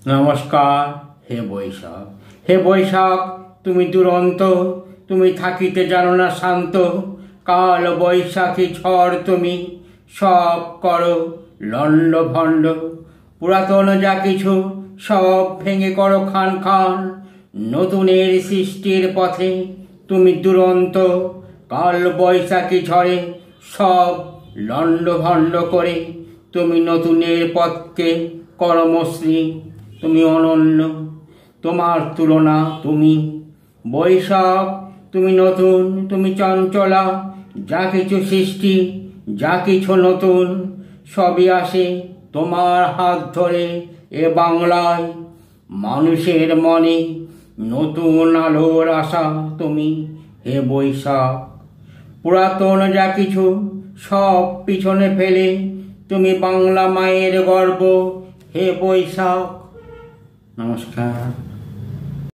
নমস্কার হে বৈশাখ। হে বৈশাখ তুমি দুরন্ত, তুমি থাকিতে জানো না শান্ত। কাল বৈশাখী ঝড় তুমি, সব করো লন্ড ভণ্ড। পুরাতন যা কিছু সব ভেঙে করো খান খান। নতুনের সৃষ্টির পথে তুমি দুরন্ত। কাল বৈশাখী ঝড়ে সব লন্ড ভণ্ড করে তুমি নতুনের পথকে করো মসৃণ। তুমি অনন্য, তোমার তুলনা তুমি। বৈশাখ তুমি নতুন, তুমি চঞ্চলা। যা কিছু সৃষ্টি, যা কিছু নতুন, সবই আসে তোমার হাত ধরে এ বাংলায়। মানুষের মনে নতুন আলোর আশা তুমি হে বৈশাখ। পুরাতন যা কিছু সব পিছনে ফেলে তুমি বাংলা মায়ের গর্ব হে বৈশাখ। নমস্কার।